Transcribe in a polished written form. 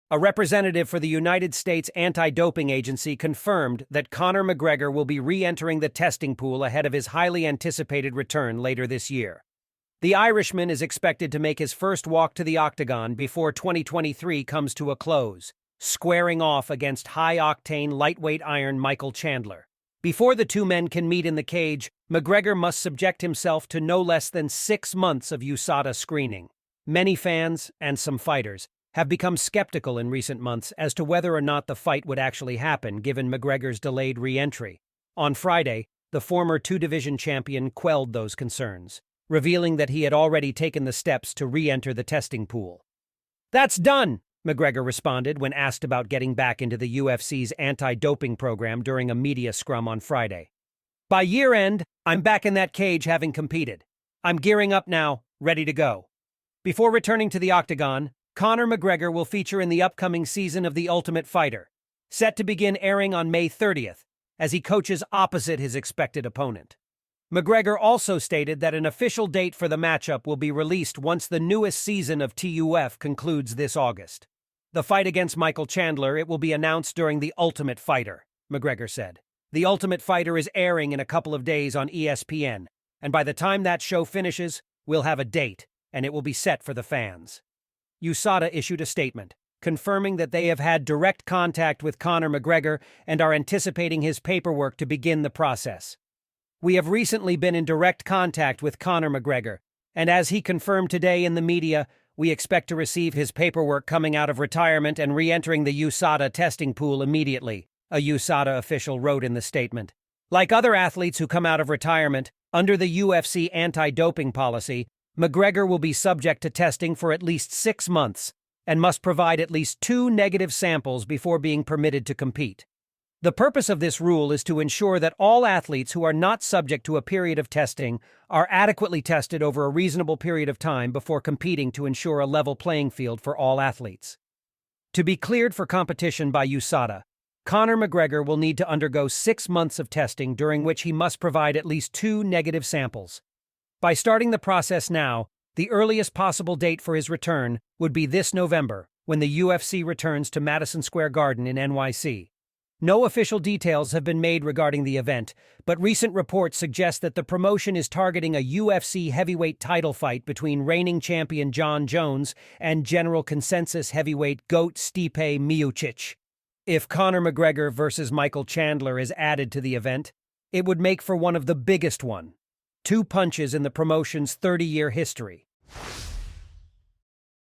A representative for the United States Anti-Doping Agency confirmed that Conor McGregor will be re-entering the testing pool ahead of his highly anticipated return later this year. The Irishman is expected to make his first walk to the octagon before 2023 comes to a close, squaring off against high-octane lightweight iron Michael Chandler. Before the two men can meet in the cage, McGregor must subject himself to no less than 6 months of USADA screening. Many fans, and some fighters, have become skeptical in recent months as to whether or not the fight would actually happen given McGregor's delayed re-entry. On Friday, the former two-division champion quelled those concerns, revealing that he had already taken the steps to re-enter the testing pool. "That's done," McGregor responded when asked about getting back into the UFC's anti-doping program during a media scrum on Friday. "By year-end, I'm back in that cage having competed. I'm gearing up now, ready to go." Before returning to the octagon, Conor McGregor will feature in the upcoming season of The Ultimate Fighter, set to begin airing on May 30th, as he coaches opposite his expected opponent. McGregor also stated that an official date for the matchup will be released once the newest season of TUF concludes this August. "The fight against Michael Chandler, it will be announced during The Ultimate Fighter," McGregor said. "The Ultimate Fighter is airing in a couple of days on ESPN, and by the time that show finishes, we'll have a date, and it will be set for the fans." USADA issued a statement, confirming that they have had direct contact with Conor McGregor and are anticipating his paperwork to begin the process. "We have recently been in direct contact with Conor McGregor, and as he confirmed today in the media, we expect to receive his paperwork coming out of retirement and re-entering the USADA testing pool immediately," a USADA official wrote in the statement. Like other athletes who come out of retirement, under the UFC anti-doping policy, McGregor will be subject to testing for at least 6 months and must provide at least 2 negative samples before being permitted to compete. The purpose of this rule is to ensure that all athletes who are not subject to a period of testing are adequately tested over a reasonable period of time before competing to ensure a level playing field for all athletes. To be cleared for competition by USADA, Conor McGregor will need to undergo 6 months of testing during which he must provide at least 2 negative samples. By starting the process now, the earliest possible date for his return would be this November, when the UFC returns to Madison Square Garden in NYC. No official details have been made regarding the event, but recent reports suggest that the promotion is targeting a UFC heavyweight title fight between reigning champion Jon Jones and general consensus heavyweight GOAT Stipe Miocic. If Conor McGregor versus Michael Chandler is added to the event, it would make for one of the biggest 2 punches in the promotion's 30-year history.